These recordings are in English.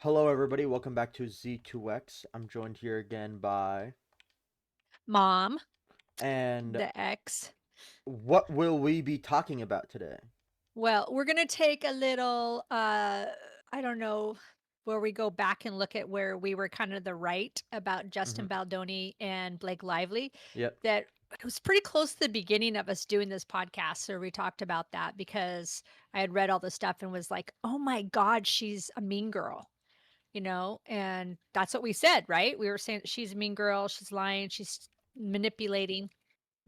Hello, everybody. Welcome back to Z2X. I'm joined here again by. Mom, And the ex. what will we be talking about today? Well, we're gonna take a little, I don't know, where we go back and look at where we were kind of the right about Hmm. Justin Baldoni and Blake Lively. Yep. That it was pretty close to the beginning of us doing this podcast, so we talked about that because I had read all the stuff and was like, "Oh my God, she's a mean girl," and that's what we said, right? We were saying that she's a mean girl, she's lying, she's manipulating,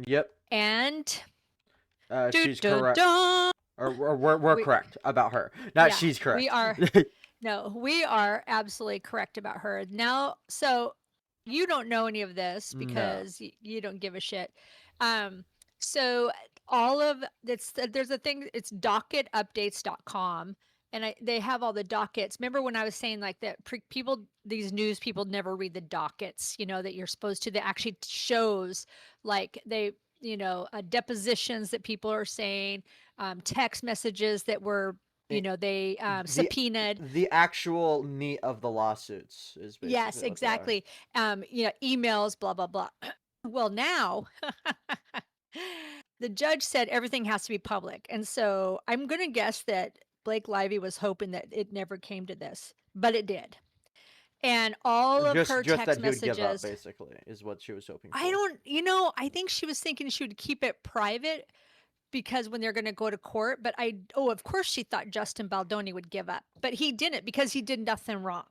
Yep. and do She's do correct. do. Or we're We correct about her. Not Yeah, she's we correct. are no, we are absolutely correct about her. Now, so you don't know any of this No. because you don't give a shit. Um, so all of it's there's a thing, it's docketupdates.com, and they have all the dockets. Remember when I was saying like that people, these news people never read the dockets, that you're supposed to, that actually shows like depositions that people are saying, text messages that were, It, they the subpoenaed. the actual meat of the lawsuits is Yes, basically what they are. exactly. Emails, blah, blah, blah. Well, now the judge said everything has to be public. And so I'm going to guess that Blake Lively was hoping that it never came to this, but it did. And all of Just her just that text he would give up, messages, basically, is what she was hoping I for. don't, I think she was thinking she would keep it private because when they're going to go to court. But of course, she thought Justin Baldoni would give up, but he didn't because he did nothing wrong.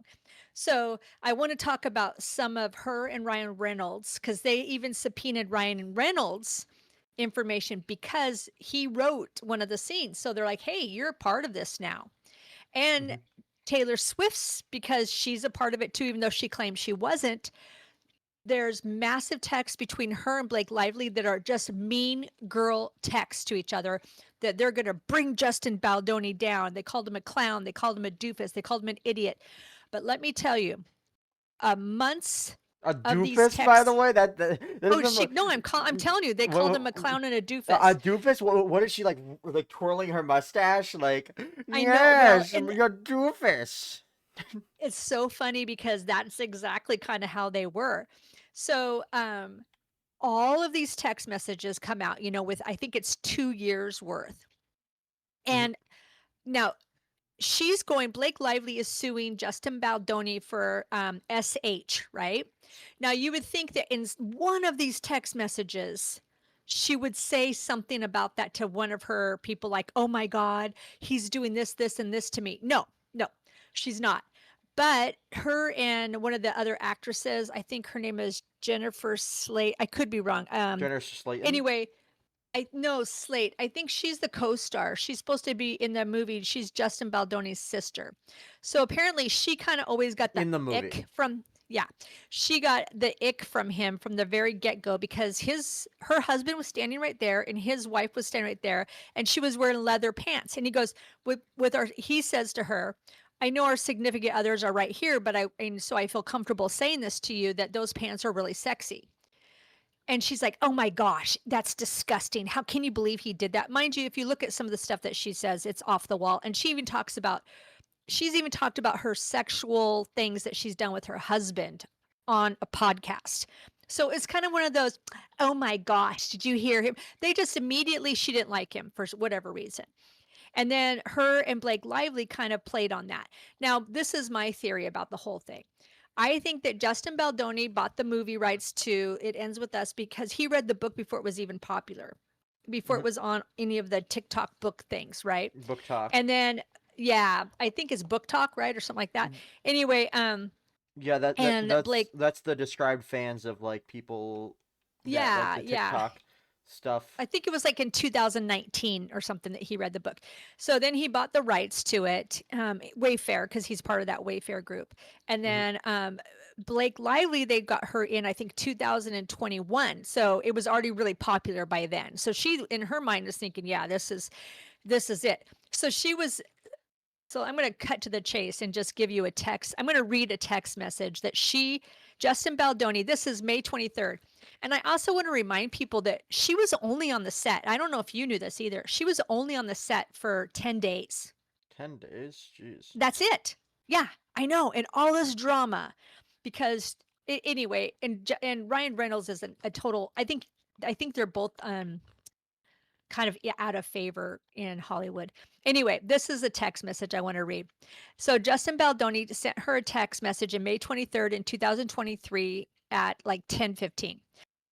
So I want to talk about some of her and Ryan Reynolds because they even subpoenaed Ryan Reynolds information because he wrote one of the scenes. So they're like, hey, you're a part of this now. And Hmm. Taylor Swift's, because she's a part of it too, even though she claims she wasn't. There's massive texts between her and Blake Lively that are just mean girl texts to each other, that they're going to bring Justin Baldoni down. They called him a clown. They called him a doofus. They called him an idiot. But let me tell you, months A of these doofus, by the texts. way. That Oh, doesn't. no, I'm telling you, they called him a clown and a A doofus. doofus? What is she like twirling her mustache? Like, I know. Well, yes, and you're doofus. it's so funny because that's exactly kind of how they were. So, all of these text messages come out, with, I think it's 2 years worth. Mhm. And now Blake Lively is suing Justin Baldoni for SH, right? Now you would think that in one of these text messages, she would say something about that to one of her people, like, oh my God, he's doing this, this, and this to me. No, no, she's not. But her and one of the other actresses, I think her name is Jennifer Slate. I could be wrong. Jennifer Slayton. Anyway, I know Slate. I think she's the co-star. She's supposed to be in the movie. She's Justin Baldoni's sister. So apparently she kind of always got the In the movie. ick from, yeah. She got the ick from him from the very get-go because her husband was standing right there and his wife was standing right there and she was wearing leather pants. And he goes, he says to her, I know our significant others are right here, but and so I feel comfortable saying this to you that those pants are really sexy. And she's like, oh my gosh, that's disgusting. How can you believe he did that? Mind you, if you look at some of the stuff that she says, it's off the wall. And she's even talked about her sexual things that she's done with her husband on a podcast. So it's kind of one of those, oh my gosh, did you hear him? They just immediately, she didn't like him for whatever reason. And then her and Blake Lively kind of played on that. Now, this is my theory about the whole thing. I think that Justin Baldoni bought the movie rights to It Ends With Us because he read the book before it was even popular, before it Mhm. was on any of the TikTok book things, right? Book talk. And then, yeah, I think it's Book Talk, right? Or something like that. Anyway, Yeah, that that and that's Blake, that's the described fans of like people that like yeah, the yeah. TikTok stuff. I think it was like in 2019 or something that he read the book. So then he bought the rights to it, Wayfair, because he's part of that Wayfair group. And Hmm. then Blake Lively, they got her in, I think, 2021. So it was already really popular by then. So she, in her mind, was thinking, yeah, this is it. So she was. So I'm going to cut to the chase and just give you a text. I'm going to read a text message that Justin Baldoni, this is May 23rd. And I also want to remind people that she was only on the set. I don't know if you knew this either. She was only on the set for 10 days. 10 days. Jeez. That's it. Yeah. I know, and all this drama because anyway, and Ryan Reynolds is a total. I think they're both kind of out of favor in Hollywood. Anyway, this is a text message I want to read. So Justin Baldoni sent her a text message in May 23rd in 2023 at like 10:15.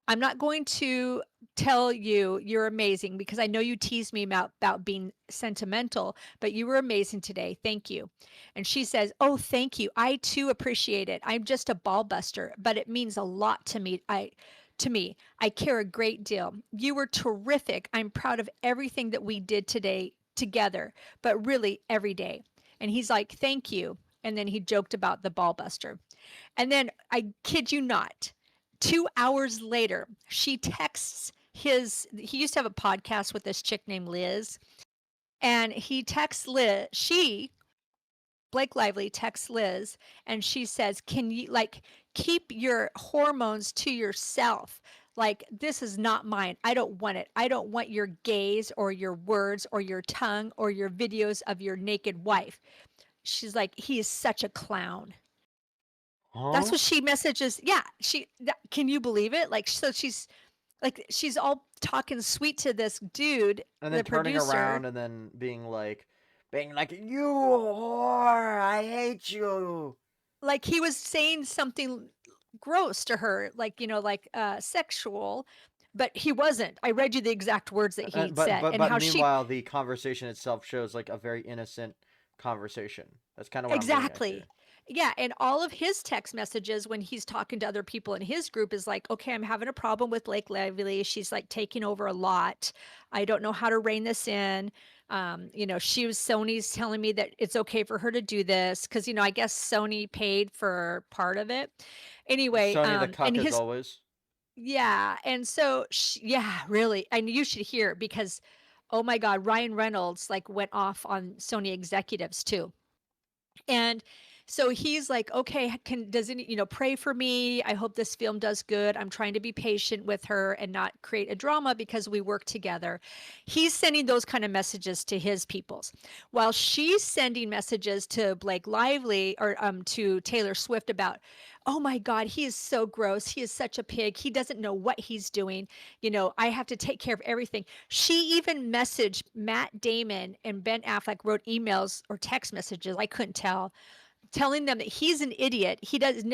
I'm not going to tell you you're amazing because I know you teased me about being sentimental, but you were amazing today. Thank you. And she says, "Oh, thank you. I too appreciate it. I'm just a ball buster, but it means a lot to me. I care a great deal. You were terrific. I'm proud of everything that we did today together, but really every day." And he's like, "Thank you." And then he joked about the ball buster. And then I kid you not, 2 hours later, she texts he used to have a podcast with this chick named Liz. And he texts Liz, Blake Lively texts Liz, and she says, "Can you like keep your hormones to yourself? Like, this is not mine. I don't want it. I don't want your gaze or your words or your tongue or your videos of your naked wife." She's like, "He is such a clown." That's Huh? what she messages. Yeah, can you believe it? Like, so she's all talking sweet to this dude, And then the turning producer. around and then being like, "You whore! I hate you!" Like he was saying something gross to her, like, like sexual, but he wasn't. I read you the exact words that he But said but and but how she meanwhile, the conversation itself shows like a very innocent conversation. That's kind of what I'm getting at exactly. here. Yeah, and all of his text messages when he's talking to other people in his group is like, "Okay, I'm having a problem with Blake Lively. She's like taking over a lot. I don't know how to rein this in. Sony's telling me that it's okay for her to do this because I guess Sony paid for part of it. Anyway, Sony the and cuck as his always. yeah, and so yeah, really, and you should hear it because, oh my God, Ryan Reynolds like went off on Sony executives too. And so he's like, "Okay, does any, pray for me. I hope this film does good. I'm trying to be patient with her and not create a drama because we work together." He's sending those kind of messages to his peoples, while she's sending messages to Blake Lively or to Taylor Swift about, "Oh my God, he is so gross. He is such a pig. He doesn't know what he's doing. I have to take care of everything." She even messaged Matt Damon and Ben Affleck, wrote emails or text messages, I couldn't tell, telling them that he's an idiot. He doesn't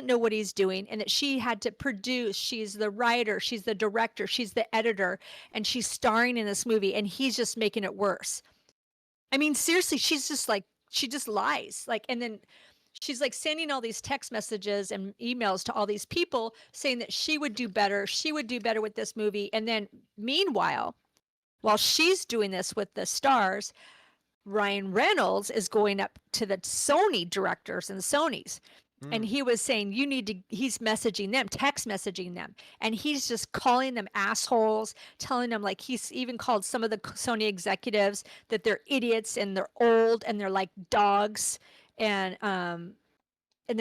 know what he's doing, and that she had to produce. She's the writer, she's the director, she's the editor, and she's starring in this movie, and he's just making it worse. I mean, seriously, she's just like, she just lies. Like, and then she's like sending all these text messages and emails to all these people saying that she would do better. She would do better with this movie. And then meanwhile, while she's doing this with the stars, Ryan Reynolds is going up to the Sony directors and Sony's. And Hmm. he was saying, he's messaging them, text messaging them. And he's just calling them assholes, telling them, like, he's even called some of the Sony executives that they're idiots and they're old and they're like dogs. And then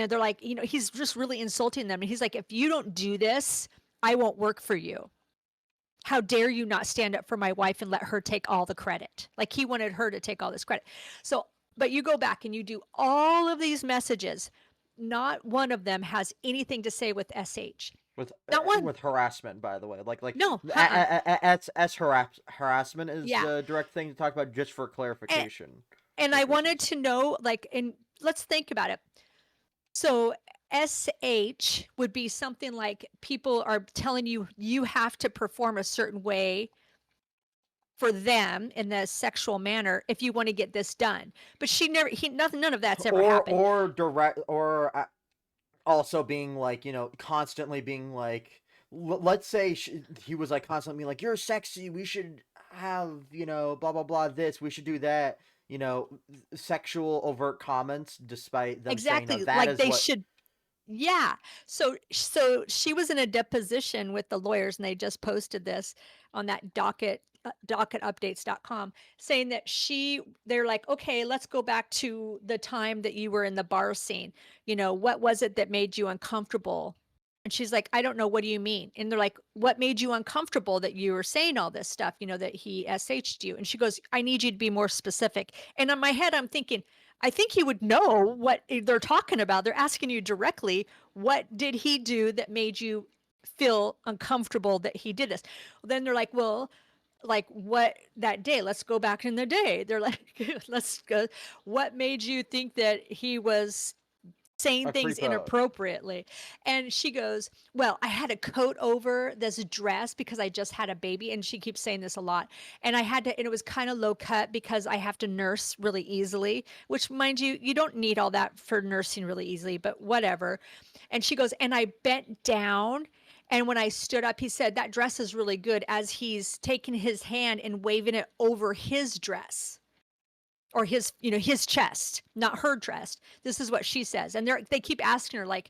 they're like, he's just really insulting them. And he's like, "If you don't do this, I won't work for you. How dare you not stand up for my wife and let her take all the credit?" Like he wanted her to take all this credit. So, but you go back and you do all of these messages. Not one of them has anything to say with SH. Not one. With harassment, by the way, No. Uh-uh. harassment is Yeah. the direct thing to talk about, just for And, clarification and I wanted purposes. to know, like, and let's think about it. So SH would be something like people are telling you you have to perform a certain way for them in the sexual manner if you want to get this done. But she never, nothing, none of that's ever happened. Or direct, or also being like, constantly being like, let's say he was like constantly being like, "You're sexy, we should have, blah blah blah, this, we should do that," sexual overt comments, despite them saying, "No, Exactly. that Like is they what." should. Yeah. So she was in a deposition with the lawyers and they just posted this on that docketupdates.com saying that they're like, "Okay, let's go back to the time that you were in the bar scene. What was it that made you uncomfortable?" And she's like, "I don't know. What do you mean?" And they're like, "What made you uncomfortable that you were saying all this stuff, that he SH'd you?" And she goes, "I need you to be more specific." And in my head, I'm thinking, I think he would know what they're talking about. They're asking you directly, what did he do that made you feel uncomfortable that he did this? Then they're like, well, like what that day? Let's go back in the day. They're like, let's go. What made you think that he was saying A things creepo. inappropriately? And she goes, well, I had a coat over this dress because I just had a baby. And she keeps saying this a lot. And I had to, and it was kind of low cut because I have to nurse really easily, which, mind you, you don't need all that for nursing really easily, but whatever. And she goes, and I bent down. And when I stood up, he said, that dress is really good, as he's taking his hand and waving it over his dress, or his, his chest, not her dress. This is what she says. And they keep asking her, like,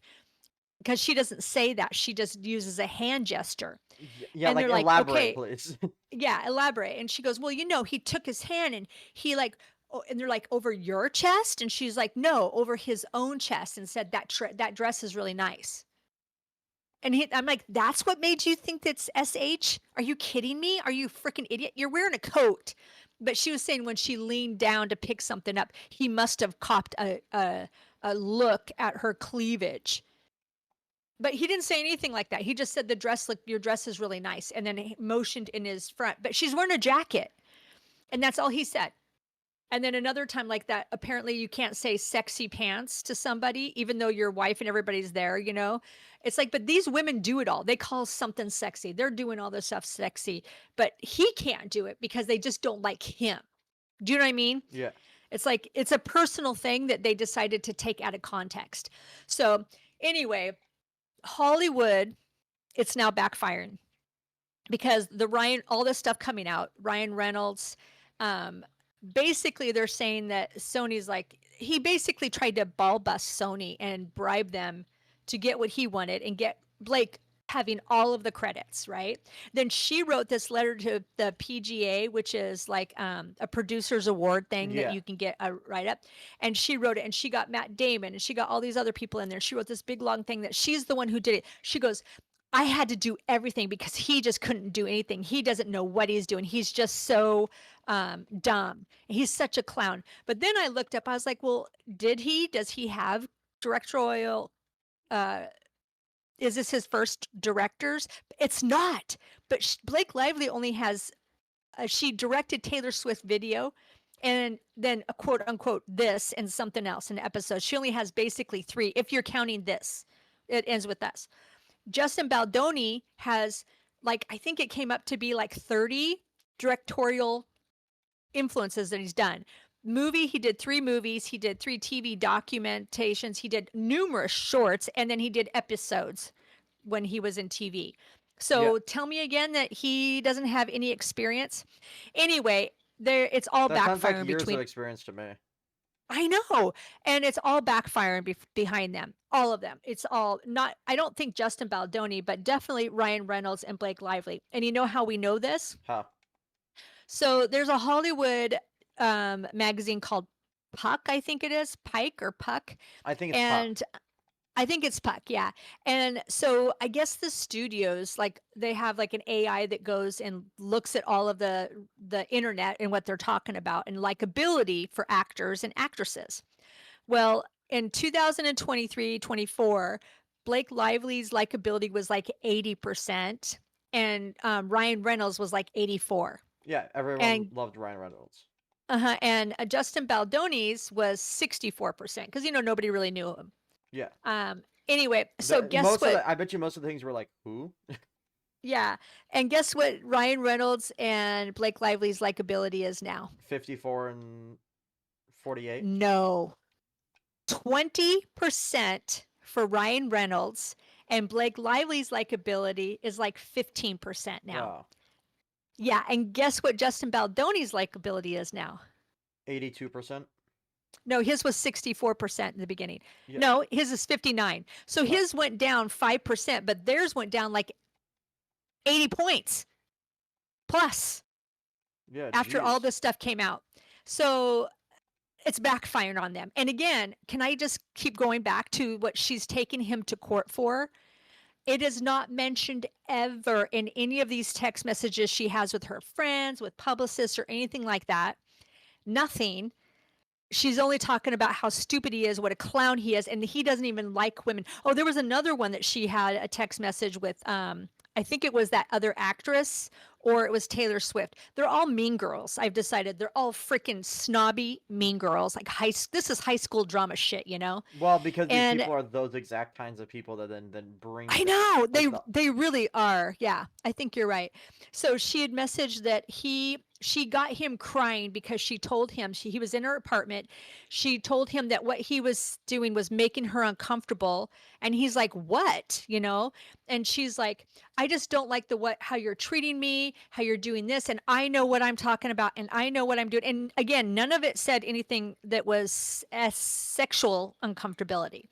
because she doesn't say that. She just uses a hand gesture. Yeah, And like they're like, elaborate, okay, please. yeah, elaborate. And she goes, well, he took his hand and he like, and they're like, over your chest? And she's like, no, over his own chest, and said that dress is really nice. And I'm like, that's what made you think that's SH? Are you kidding me? Are you freaking idiot? You're wearing a coat. But she was saying when she leaned down to pick something up, he must have copped a look at her cleavage. But he didn't say anything like that. He just said your dress is really nice. And then he motioned in his front, but she's wearing a jacket. And that's all he said. And then another time like that, apparently you can't say sexy pants to somebody, even though your wife and everybody's there, It's like, but these women do it all. They call something sexy. They're doing all this stuff sexy, but he can't do it because they just don't like him. Do you know what I mean? Yeah. It's like, it's a personal thing that they decided to take out of context. So anyway, Hollywood, it's now backfiring because all this stuff coming out, Ryan Reynolds, basically they're saying that Sony's like, he basically tried to ball bust Sony and bribe them to get what he wanted and get Blake having all of the credits, right? Then she wrote this letter to the PGA, which is like a producer's award thing Yeah. that you can get a write up. And she wrote it, and she got Matt Damon, and she got all these other people in there. She wrote this big long thing that she's the one who did it. She goes, I had to do everything because he just couldn't do anything. He doesn't know what he's doing. He's just so dumb. He's such a clown. But then I looked up, I was like, well, does he have directorial, is this his first directors? It's not. But Blake Lively only has, she directed Taylor Swift video, and then a quote unquote this and something else in episodes. She only has basically 3, if you're counting this. It ends with this. Justin Baldoni has, like, I think it came up to be like 30 directorial influences that he's done. He did 3 movies, he did 3 TV documentations, he did numerous shorts, and then he did episodes when he was in TV. So tell me again that he doesn't have any experience. Anyway, it's all That sounds like backfiring years between. of experience to me. I know. And it's all backfiring behind them. All of them. It's all not, I don't think Justin Baldoni, but definitely Ryan Reynolds and Blake Lively. And you know how we know this? Huh. So there's a Hollywood magazine called Puck, I think it is. Pike or Puck. I think it's And Puck. I think it's Puck, yeah. And so I guess the studios, like, they have like an AI that goes and looks at all of the internet and what they're talking about and likability for actors and actresses. Well, in 2023-24, Blake Lively's likability was like 80%, and Ryan Reynolds was like 84. Yeah, everyone loved Ryan Reynolds. And Justin Baldoni's was 64% because nobody really knew him. Yeah. Anyway, so guess what? I bet you most of the things were like, who? Yeah. And guess what Ryan Reynolds and Blake Lively's likability is now? 54 and 48? No. 20% for Ryan Reynolds, and Blake Lively's likability is like 15% now. Wow. Yeah, and guess what Justin Baldoni's likability is now? 82%? No, his was 64% in the beginning. Yeah. No, his is 59. So his went down 5%, but theirs went down like 80 points plus. Yeah. After all this stuff came out. So it's backfiring on them. And again, can I just keep going back to what she's taking him to court for? It is not mentioned ever in any of these text messages she has with her friends, with publicists, or anything like that. Nothing. she's only talking about how stupid he is, what a clown he is, and he doesn't even like women. Oh, there was another one that she had a text message with. I think it was that other actress, or it was Taylor Swift. They're all mean girls. I've decided they're all freaking snobby mean girls. Like this is high school drama shit, you know. Well, because these And people are those exact kinds of people that then bring I know like the they really are. Yeah, I think you're right. So she had messaged that she got him crying because she told him he was in her apartment. She told him that what he was doing was making her uncomfortable, and he's like, "What?" You know? And she's like, "I just don't like the what how you're treating me, how you're doing this, and I know what I'm talking about, and I know what I'm doing." And again, none of it said anything that was as sexual uncomfortability.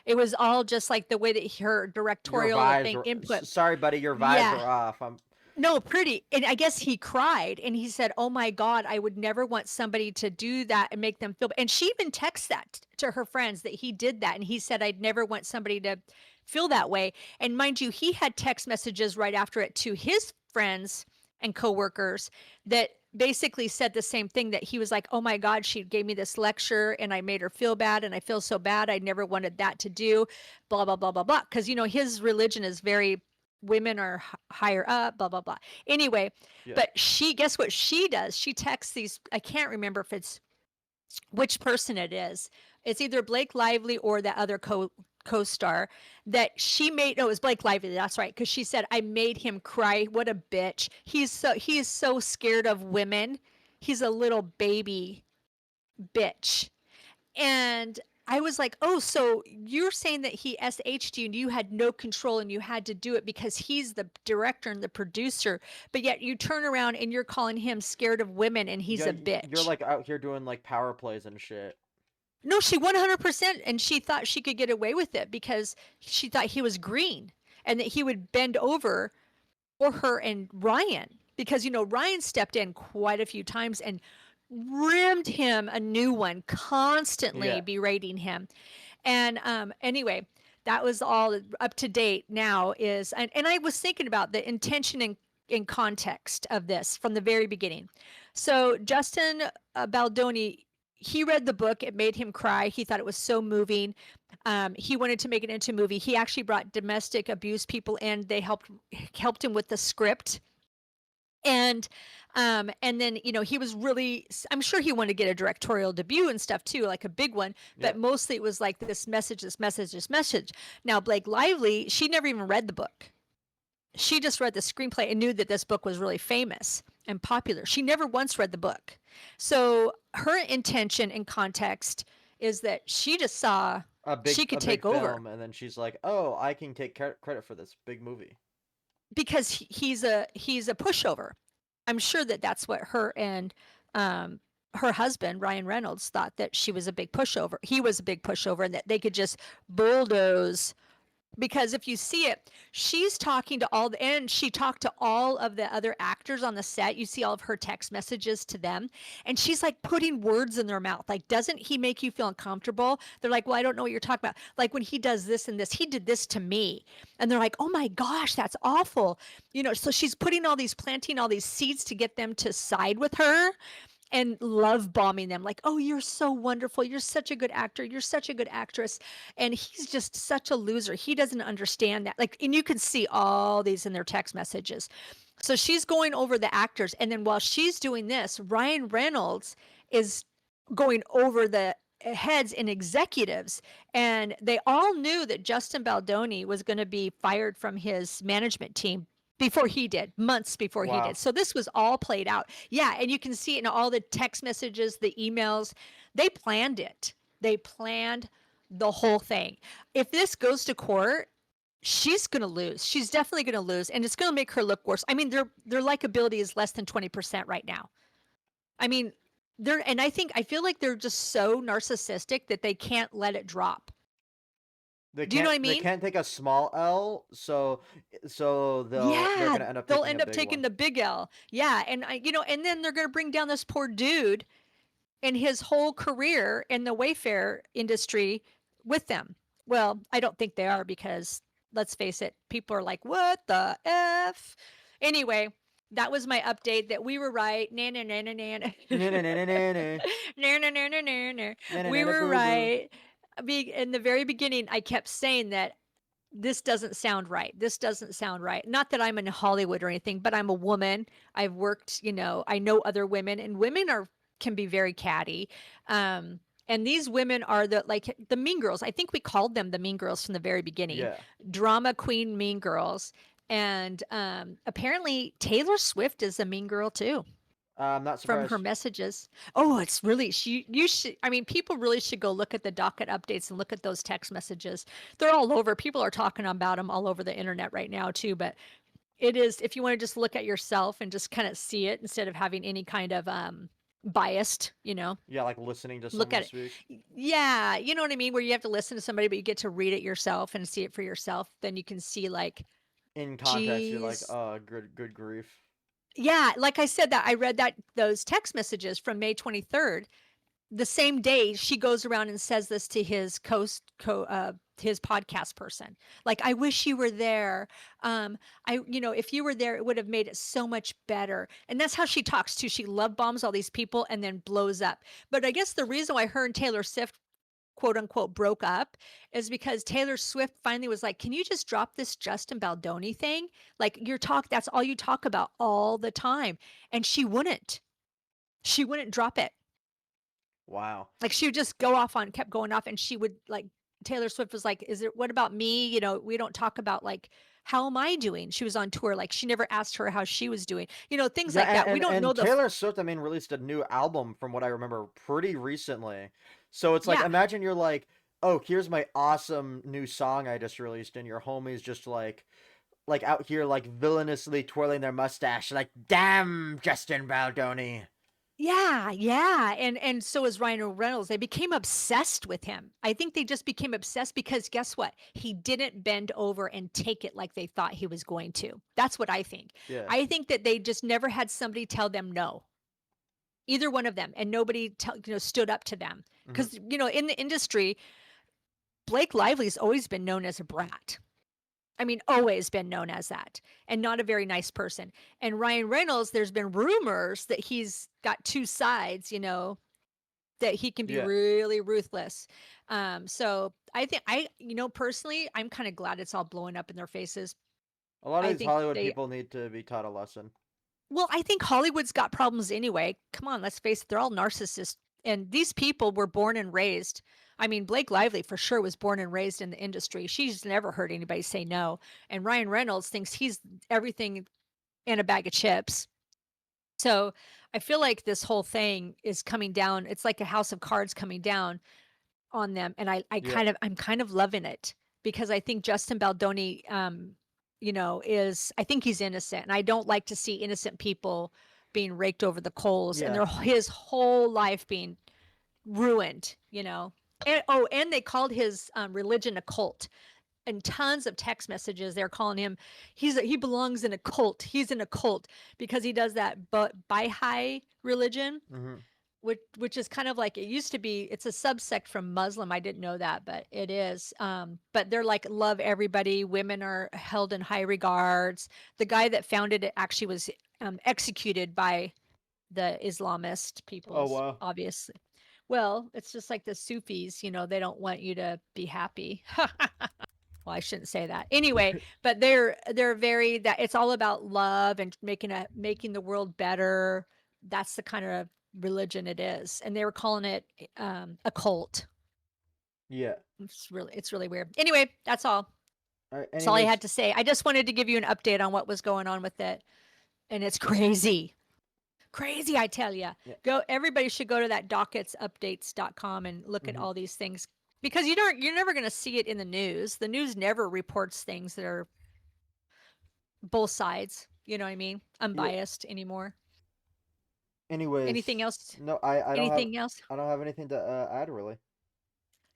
It was all just like the way that her your directorial, the vibes thing are input. sorry, buddy, your vibes Yeah. are off. I'm No, pretty. And I guess he cried and he said, "Oh my God, I would never want somebody to do that and make them feel." And she even texts that to her friends that he did that. And he said, "I'd never want somebody to feel that way." And mind you, he had text messages right after it to his friends and coworkers that basically said the same thing, that he was like, "Oh my God, she gave me this lecture and I made her feel bad and I feel so bad. I never wanted that to do, blah, blah, blah, blah, blah." Because, you know, his religion is very women are higher up, blah, blah, blah. Anyway, yeah. but guess what she does? She texts these, I can't remember if it's which person it is. It's either Blake Lively or that other co-star that she made. No, it was Blake Lively. That's right. Because she said, "I made him cry. What a bitch. He is so scared of women. He's a little baby bitch." And I was like, "Oh, so you're saying that he SH'd you and you had no control and you had to do it because he's the director and the producer, but yet you turn around and you're calling him scared of women and he's Yeah, a you're bitch." like out here doing like power plays and shit. No, she 100%. And she thought she could get away with it because she thought he was green and that he would bend over for her and Ryan. Because, you know, Ryan stepped in quite a few times and rimmed him a new one, constantly Yeah. berating him. And anyway, that was all up to date now is, and I was thinking about the intention and in context of this from the very beginning. So Justin Baldoni, he read the book. It made him cry. He thought it was so moving. He wanted to make it into a movie. He actually brought domestic abuse people in. They helped him with the script. And then, you know, he was really, I'm sure he wanted to get a directorial debut and stuff too, like a big one, but Yeah. mostly it was like this message, this message, this message. Now Blake Lively, she never even read the book. She just read the screenplay and knew that this book was really famous and popular. She never once read the book. So her intention and context is that she just saw she could A big take over film, and then she's like, "Oh, I can take credit for this big movie." because he's a pushover. I'm sure that that's what her and um, her husband Ryan Reynolds thought, that she was a big pushover. He was a big pushover, and that they could just bulldoze. Because if you see it, she's talking to and she talked to all of the other actors on the set. You see all of her text messages to them, and she's like putting words in their mouth. Like, "Doesn't he make you feel uncomfortable?" They're like, "Well, I don't know what you're talking about." Like, when he does this and this, he did this to me. And they're like, "Oh my gosh, that's awful." You know, so she's planting all these seeds to get them to side with her and love bombing them, like, "Oh, you're so wonderful, you're such a good actor, you're such a good actress." And he's just such a loser. He doesn't understand that. Like, and you can see all these in their text messages. So she's going over the actors, and then while she's doing this, Ryan Reynolds is going over the heads and executives, and they all knew that Justin Baldoni was going to be fired from his management team before he did, months before he did. Wow. So this was all played out. Yeah, and you can see it in all the text messages, the emails. They planned it. They planned the whole thing. If this goes to court, she's going to lose. She's definitely going to lose, and it's going to make her look worse. I mean, their likability is less than 20% right now. I mean, and I feel like they're just so narcissistic that they can't let it drop. Do you know what I They mean? can't take a small L, so they're Yeah, gonna end up they'll taking a end up big taking one. the big L. Yeah, and and then they're going to bring down this poor dude and his whole career in the Wayfair industry with them. Well, I don't think they are, because let's face it, people are like, "What the F?" Anyway, That was my update that we were right. Na na na na na. Na na na na na na. Na na na na na na. Na na na We na were boo boo. right. In the very beginning, I kept saying that this doesn't sound right. This doesn't sound right. Not that I'm in Hollywood or anything, but I'm a woman. I've worked, I know other women, and women are can be very catty. And these women are the mean girls. I think we called them the mean girls from the very beginning. Yeah. Drama queen mean girls. And apparently Taylor Swift is a mean girl too I'm not from her surprised. messages. Oh, it's really you should I mean people really should go look at the docket updates and look at those text messages. They're all over. People are talking about them all over the internet right now too, but it is if you want to just look at yourself and just kind of see it instead of having any kind of biased, Yeah, like listening to look someone at it. speak Yeah, you know what I mean, where you have to listen to somebody but you get to read it yourself and see it for yourself, then you can see like, in context. You're like, geez. good grief. Yeah, like I said that I read those text messages from May 23rd. The same day she goes around and says this to his podcast person. Like, I wish you were there. If you were there, it would have made it so much better. And that's how she talks too. She love bombs all these people and then blows up. But I guess the reason why her and Taylor Swift quote unquote broke up is because Taylor Swift finally was like, "Can you just drop this Justin Baldoni thing? Like that's all you talk about all the time." And she wouldn't. She wouldn't drop it. Wow. Like she would just kept going off, and she would like Taylor Swift was like, "Is it what about me? We don't talk about like how am I doing?" She was on tour, like she never asked her how she was doing. Things Yeah, like that. We and, don't and, know and Taylor Swift, I mean, released a new album from what I remember pretty recently. So it's like, yeah. imagine you're like, oh, here's my awesome new song I just released, and your homies just like out here like villainously twirling their mustache, like, damn, Justin Baldoni. Yeah, yeah. And so is Ryan Reynolds. They became obsessed with him. I think they just became obsessed because guess what? He didn't bend over and take it like they thought he was going to. That's what I think. Yeah. I think that they just never had somebody tell them no. Either one of them, and nobody stood up to them. Hmm. Because in the industry, Blake Lively's always been known as a brat. I mean, always been known as that, and not a very nice person. And Ryan Reynolds, there's been rumors that he's got two sides, that he can be Yeah. really ruthless. So I think personally, I'm kind of glad it's all blowing up in their faces. A lot of I these think Hollywood people need to be taught a lesson. well, I think Hollywood's got problems anyway. Come on, let's face it, they're all narcissists. And these people were born and raised. I mean, Blake Lively for sure was born and raised in the industry. She's never heard anybody say no. And Ryan Reynolds thinks he's everything in a bag of chips. So I feel like this whole thing is coming down. It's like a house of cards coming down on them. And Yeah. I'm kind of loving it because I think Justin Baldoni, I think he's innocent. And I don't like to see innocent people being raked over the coals and Yeah. his whole life being ruined. And they called his religion a cult, and tons of text messages they're calling him he belongs in a cult, he's in a cult because he does that Baha'i religion, Hmm. which is kind of like it used to be. It's a subsect from Muslim. I didn't know that, but it is. But they're like love everybody, women are held in high regards. The guy that founded it actually was executed by the Islamist Oh, peoples, wow. obviously. Well, it's just like the Sufis, they don't want you to be happy. Well, I shouldn't say that. Anyway, but they're very that it's all about love and making the world better. That's the kind of religion it is. And they were calling it a cult. Yeah. It's really weird. Anyway, that's all. All right. That's all I had Anyways, to say. I just wanted to give you an update on what was going on with it. And it's crazy. Crazy, I tell you. yeah. Everybody should go to that docketsupdates.com and look at Hmm. all these things because you're never going to see it in the news. The news never reports things that are both sides, you know what I mean? Yeah. Unbiased anymore. Anything Anyways, else? no, Anything else? I don't have anything to add really.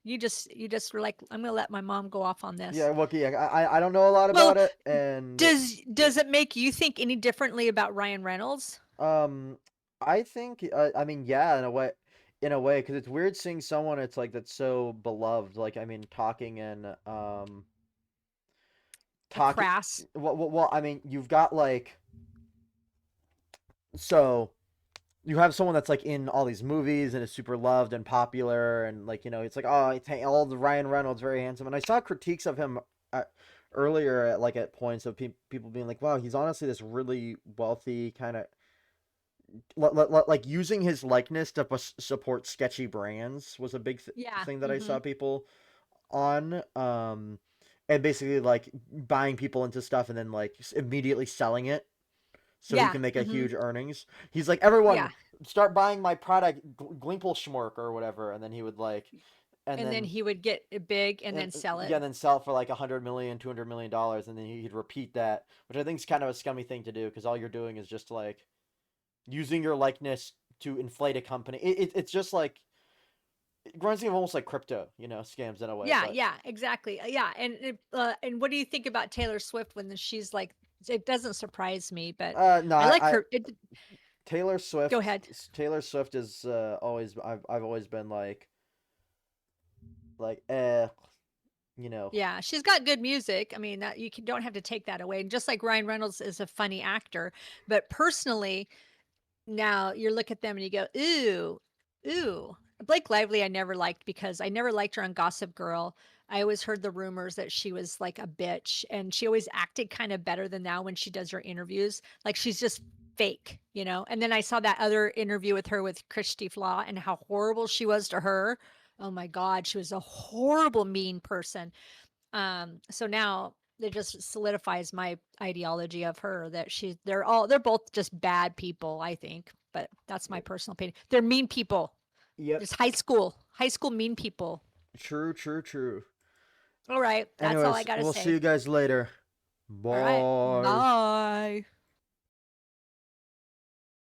You just were like, I'm going to let my mom go off on Yeah, this. Wookie, I don't know a lot Well, about it, and does it make you think any differently about Ryan Reynolds? um, I think, I mean, yeah, in a way, because it's weird seeing someone it's like that's so beloved, like I mean, A talking. crass. Well, I mean, you've got like So you have someone that's like in all these movies and is super loved and popular, and like it's like, oh, all the Ryan Reynolds very handsome, and I saw critiques of him at, earlier at points of people being like, wow, he's honestly this really wealthy kind of like using his likeness to support sketchy brands was a big Yeah. thing that I Mm-hmm. saw people on, and basically like buying people into stuff and then like immediately selling it so he Yeah. can make a Mm-hmm. huge earnings. He's like, everyone Yeah. start buying my product, Glimpelschmork or whatever, and then he would like, and And then then he would get it big and and then sell yeah, it. and then sell it for like 100 million, $200 million, and then he'd repeat that, which I think is kind of a scummy thing to do because all you're doing is just like using your likeness to inflate a company. It's just like it reminds me of almost like crypto, scams in a way. Yeah, But yeah, exactly. Yeah, and what do you think about Taylor Swift when she's like, it doesn't surprise me, but no, I like I her. Taylor Go Swift. ahead. Taylor Swift is always I've always been like you know Yeah, she's got good music. I mean, that don't have to take that away. And just like Ryan Reynolds is a funny actor, but personally, now you look at them and you go, ooh, ooh. Blake Lively, I never liked because I never liked her on Gossip Girl. I always heard the rumors that she was like a bitch, and she always acted kind of better than now when she does her interviews. Like she's just fake, you know? And then I saw that other interview with her with Christy Flaw and how horrible she was to her. Oh my God, she was a horrible, mean person. So now it just solidifies my ideology of her that they're both just bad people, I think. But that's my personal opinion. They're mean people. yep, Just high school mean people. true, true, true. All right, that's all I Anyways, gotta we'll see say. you guys later. All right, Bye. bye.